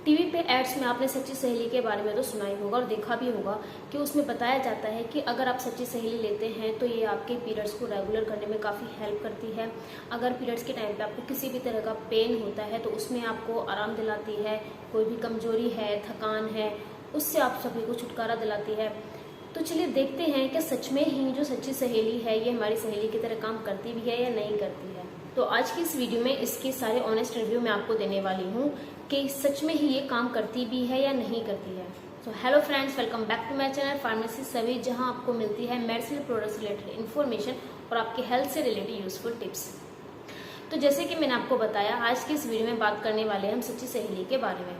TV पे ads में आपने सच्ची सहेली के बारे में तो सुना ही होगा और देखा भी होगा कि उसमें बताया जाता है कि अगर आप सच्ची सहेली लेते हैं तो ये आपके पीरियड्स को रेगुलर करने में काफ़ी हेल्प करती है। अगर पीरियड्स के टाइम पे आपको किसी भी तरह का पेन होता है तो उसमें आपको आराम दिलाती है। कोई भी कमजोरी है, थकान है, उससे आप सभी को छुटकारा दिलाती है। तो चलिए देखते हैं कि सच में ही जो सच्ची सहेली है ये हमारी सहेली की तरह काम करती भी है या नहीं करती है। तो आज की इस वीडियो में इसके सारे ऑनेस्ट रिव्यू मैं आपको देने वाली हूँ कि सच में ही ये काम करती भी है या नहीं करती है। तो hello friends, welcome back to my channel pharmacy सभी, जहां आपको मिलती है मेडिसिनल प्रोडक्ट्स रिलेटेड इन्फॉर्मेशन और आपके हेल्थ से रिलेटेड यूजफुल टिप्स। तो जैसे कि मैंने आपको बताया, आज की इस वीडियो में बात करने वाले हैं हम सच्ची सहेली के बारे में।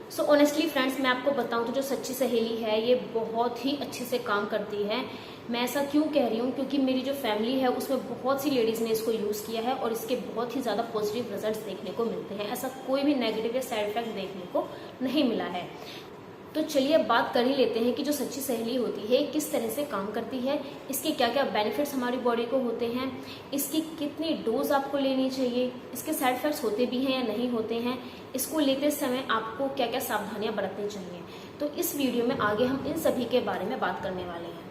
सो ऑनेस्टली फ्रेंड्स, मैं आपको बताऊं तो जो सच्ची सहेली है ये बहुत ही अच्छे से काम करती है। मैं ऐसा क्यों कह रही हूँ, क्योंकि मेरी जो फैमिली है उसमें बहुत सी लेडीज ने इसको यूज किया है और इसके बहुत ही ज्यादा पॉजिटिव रिजल्ट्स देखने को मिलते हैं। ऐसा कोई भी नेगेटिव या साइड इफेक्ट देखने को नहीं मिला है। तो चलिए अब बात कर ही लेते हैं कि जो सच्ची सहेली होती है किस तरह से काम करती है, इसके क्या क्या बेनिफिट्स हमारी बॉडी को होते हैं, इसकी कितनी डोज आपको लेनी चाहिए, इसके साइड इफेक्ट्स होते भी हैं या नहीं होते हैं, इसको लेते समय आपको क्या क्या सावधानियां बरतनी चाहिए। तो इस वीडियो में आगे हम इन सभी के बारे में बात करने वाले हैं।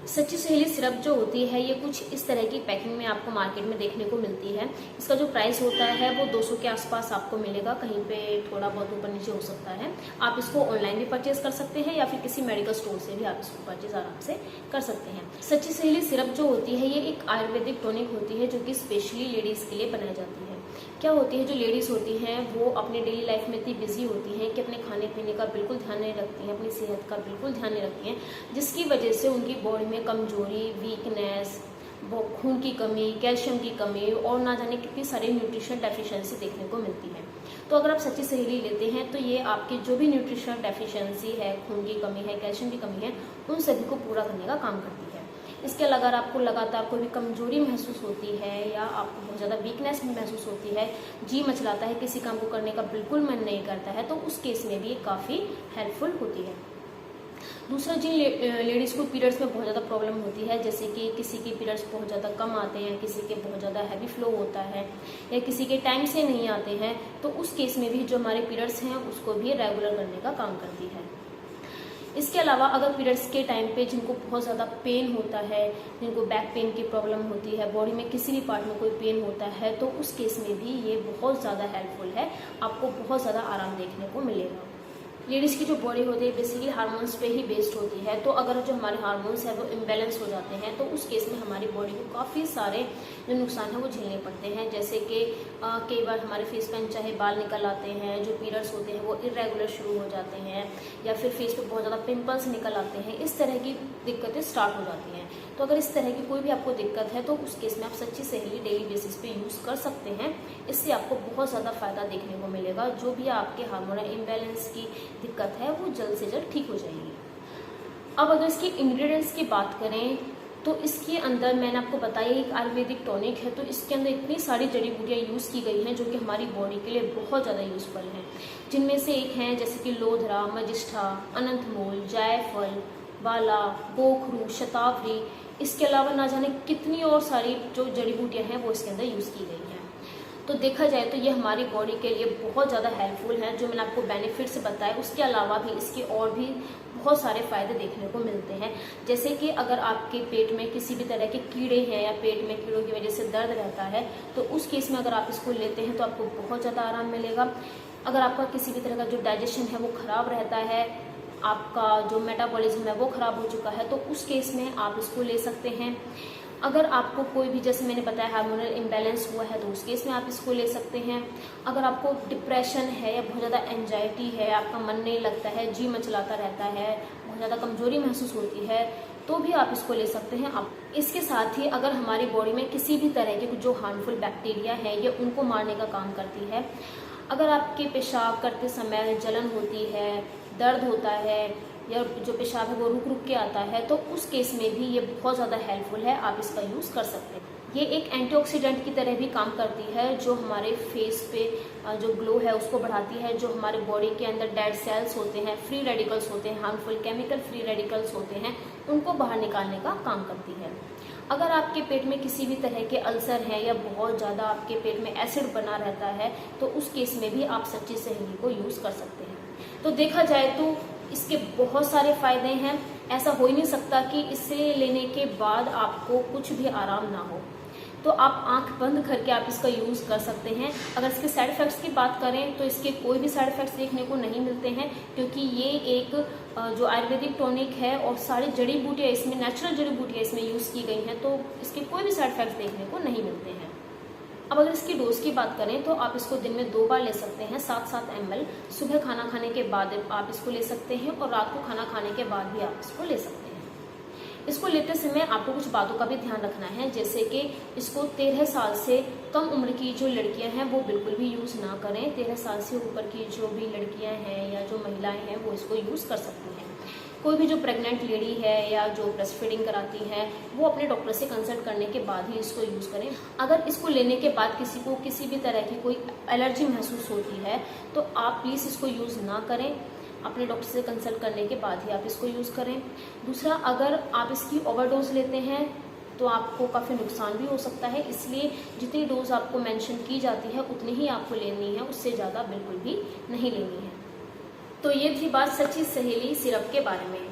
सच्ची सहेली सिरप जो होती है ये कुछ इस तरह की पैकिंग में आपको मार्केट में देखने को मिलती है। इसका जो प्राइस होता है वो 200 के आसपास आपको मिलेगा, कहीं पे थोड़ा बहुत ऊपर नीचे हो सकता है। आप इसको ऑनलाइन भी परचेज कर सकते हैं या फिर किसी मेडिकल स्टोर से भी आप इसको परचेज आराम से कर सकते हैं। सच्ची सहेली सिरप जो होती है ये एक आयुर्वेदिक टॉनिक होती है जो कि स्पेशली लेडीज के लिए बनाई जाती है। क्या होती है, जो लेडीज होती हैं वो अपने डेली लाइफ में इतनी बिजी होती हैं कि अपने खाने पीने का बिल्कुल ध्यान नहीं रखती हैं, अपनी सेहत का बिल्कुल ध्यान नहीं रखती हैं, जिसकी वजह से उनकी बॉडी में कमजोरी, वीकनेस, खून की कमी, कैल्शियम की कमी और ना जाने कितनी सारी न्यूट्रिशन डेफिशिएंसी देखने को मिलती है। तो अगर आप सच्ची सहेली लेते हैं तो ये आपकी जो भी न्यूट्रिशन डेफिशिएंसी है, खून की कमी है, कैल्शियम की कमी है, उन सभी को पूरा करने का काम करती है। इसके अलावा अगर आपको लगातार कोई भी कमजोरी महसूस होती है या आपको बहुत ज़्यादा वीकनेस भी महसूस होती है, जी मचलाता है, किसी काम को करने का बिल्कुल मन नहीं करता है, तो उस केस में भी ये काफ़ी हेल्पफुल होती है। दूसरा, जिन लेडीज़ को पीरियड्स में बहुत ज़्यादा प्रॉब्लम होती है, जैसे कि किसी के पीरियड्स बहुत ज़्यादा कम आते हैं, किसी के बहुत ज़्यादा हैवी फ्लो होता है या किसी के टाइम से नहीं आते हैं, तो उस केस में भी जो हमारे पीरियड्स हैं उसको भी रेगुलर करने का काम करती है। इसके अलावा अगर पीरियड्स के टाइम पे जिनको बहुत ज़्यादा पेन होता है, जिनको बैक पेन की प्रॉब्लम होती है, बॉडी में किसी भी पार्ट में कोई पेन होता है, तो उस केस में भी ये बहुत ज़्यादा हेल्पफुल है, आपको बहुत ज़्यादा आराम देखने को मिलेगा। लेडीज़ की जो बॉडी होती है बेसिकली हार्मोन्स पे ही बेस्ड होती है, तो अगर जो हमारे हार्मोन्स है वो इम्बैलेंस हो जाते हैं तो उस केस में हमारी बॉडी को काफ़ी सारे जो नुकसान है वो झेलने पड़ते हैं। जैसे कि कई बार हमारे फेस पे चाहे बाल निकल आते हैं, जो पीरियड्स होते हैं वो इरेगुलर शुरू हो जाते हैं, या फिर फेस पे बहुत ज़्यादा पिंपल्स निकल आते हैं, इस तरह की दिक्कतें स्टार्ट हो जाती हैं। तो अगर इस तरह की कोई भी आपको दिक्कत है तो उस केस में आप सच्ची सहेली डेली बेसिस पे यूज़ कर सकते हैं। इससे आपको बहुत ज़्यादा फायदा देखने को मिलेगा। जो भी आपके हार्मोनल इम्बैलेंस की दिक्कत है वो जल्द से जल्द ठीक हो जाएगी। अब अगर इसके इंग्रेडिएंट्स की बात करें तो इसके अंदर मैंने आपको बताया एक आयुर्वेदिक टॉनिक है, तो इसके अंदर इतनी सारी जड़ी बूटियाँ यूज़ की गई हैं जो कि हमारी बॉडी के लिए बहुत ज़्यादा यूज़फुल हैं। जिनमें से एक हैं जैसे कि लोधरा, मजिष्ठा, अनंतमूल, जायफल, बाला, गोखरू, शतावरी। इसके अलावा ना जाने कितनी और सारी जो जड़ी बूटियाँ हैं वो इसके अंदर यूज़ की गई हैं। तो देखा जाए तो ये हमारी बॉडी के लिए बहुत ज़्यादा हेल्पफुल है। जो मैंने आपको बेनिफिट्स बताए उसके अलावा भी इसके और भी बहुत सारे फायदे देखने को मिलते हैं। जैसे कि अगर आपके पेट में किसी भी तरह के कीड़े हैं या पेट में कीड़ों की वजह से दर्द रहता है तो उस केस में अगर आप इसको लेते हैं तो आपको बहुत ज़्यादा आराम मिलेगा। अगर आपका किसी भी तरह का जो डाइजेशन है वो ख़राब रहता है, आपका जो मेटाबॉलिज्म है वो ख़राब हो चुका है, तो उस केस में आप इसको ले सकते हैं। अगर आपको कोई भी, जैसे मैंने बताया, हार्मोनल इम्बैलेंस हुआ है तो उस केस में आप इसको ले सकते हैं। अगर आपको डिप्रेशन है या बहुत ज़्यादा एंजाइटी है, आपका मन नहीं लगता है, जी मचलाता रहता है, बहुत ज़्यादा कमजोरी महसूस होती है, तो भी आप इसको ले सकते हैं। आप इसके साथ ही अगर हमारी बॉडी में किसी भी तरह के जो हार्मफुल बैक्टीरिया है ये उनको मारने का काम करती है। अगर आपके पेशाब करते समय जलन होती है, दर्द होता है या जो पेशाब है वो रुक रुक के आता है, तो उस केस में भी ये बहुत ज़्यादा हेल्पफुल है, आप इसका यूज़ कर सकते हैं। ये एक एंटीऑक्सीडेंट की तरह भी काम करती है, जो हमारे फेस पे जो ग्लो है उसको बढ़ाती है। जो हमारे बॉडी के अंदर डेड सेल्स होते हैं, फ्री रेडिकल्स होते हैं, हार्मफुल केमिकल फ्री रेडिकल्स होते हैं, उनको बाहर निकालने का काम करती है। अगर आपके पेट में किसी भी तरह के अल्सर हैं या बहुत ज़्यादा आपके पेट में एसिड बना रहता है तो उस केस में भी आप सच्ची सहेली को यूज़ कर सकते हैं। तो देखा जाए तो इसके बहुत सारे फायदे हैं। ऐसा हो ही नहीं सकता कि इसे लेने के बाद आपको कुछ भी आराम ना हो। तो आप आंख बंद करके आप इसका यूज़ कर सकते हैं। अगर इसके साइड इफ़ेक्ट्स की बात करें तो इसके कोई भी साइड इफ़ेक्ट्स देखने को नहीं मिलते हैं, क्योंकि ये एक जो आयुर्वेदिक टॉनिक है और सारी जड़ी बूटियाँ इसमें, नेचुरल जड़ी बूटियाँ इसमें यूज़ की गई हैं, तो इसके कोई भी साइड इफ़ेक्ट्स देखने को नहीं मिलते हैं। अब अगर इसकी डोज की बात करें तो आप इसको दिन में 2 बार ले सकते हैं, 7-7 ml। सुबह खाना खाने के बाद आप इसको ले सकते हैं और रात को खाना खाने के बाद भी आप इसको ले सकते हैं। इसको लेते समय आपको कुछ बातों का भी ध्यान रखना है, जैसे कि इसको 13 साल से कम उम्र की जो लड़कियां हैं वो बिल्कुल भी यूज़ ना करें। 13 साल से ऊपर की जो भी लड़कियां हैं या जो महिलाएं हैं वो इसको यूज़ कर सकती हैं। कोई भी जो प्रेग्नेंट लेडी है या जो ब्रेस्ट फीडिंग कराती है वो अपने डॉक्टर से कंसल्ट करने के बाद ही इसको यूज़ करें। अगर इसको लेने के बाद किसी को किसी भी तरह की कोई एलर्जी महसूस होती है तो आप प्लीज़ इसको यूज़ ना करें, अपने डॉक्टर से कंसल्ट करने के बाद ही आप इसको यूज़ करें। दूसरा, अगर आप इसकी ओवरडोज लेते हैं तो आपको काफ़ी नुकसान भी हो सकता है, इसलिए जितनी डोज आपको मेंशन की जाती है उतनी ही आपको लेनी है, उससे ज़्यादा बिल्कुल भी नहीं लेनी है। तो ये थी बात सच्ची सहेली सिरप के बारे में।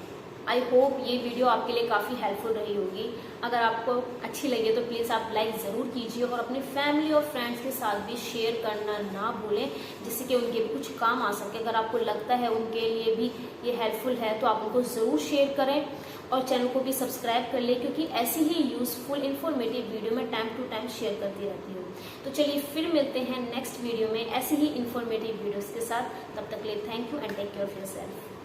आई होप ये वीडियो आपके लिए काफ़ी हेल्पफुल रही होगी। अगर आपको अच्छी लगे तो प्लीज़ आप लाइक ज़रूर कीजिए और अपनी फैमिली और फ्रेंड्स के साथ भी शेयर करना ना भूलें, जिससे कि उनके भी कुछ काम आ सके। अगर आपको लगता है उनके लिए भी ये हेल्पफुल है तो आप उनको ज़रूर शेयर करें और चैनल को भी सब्सक्राइब कर लें, क्योंकि ऐसी ही यूज़फुल इन्फॉर्मेटिव वीडियो मैं टाइम टू टाइम शेयर करती रहती हूँ। तो चलिए फिर मिलते हैं नेक्स्ट वीडियो में ऐसी ही इन्फॉर्मेटिव वीडियोज़ के साथ। तब तक के लिए thank you and take care of yourself.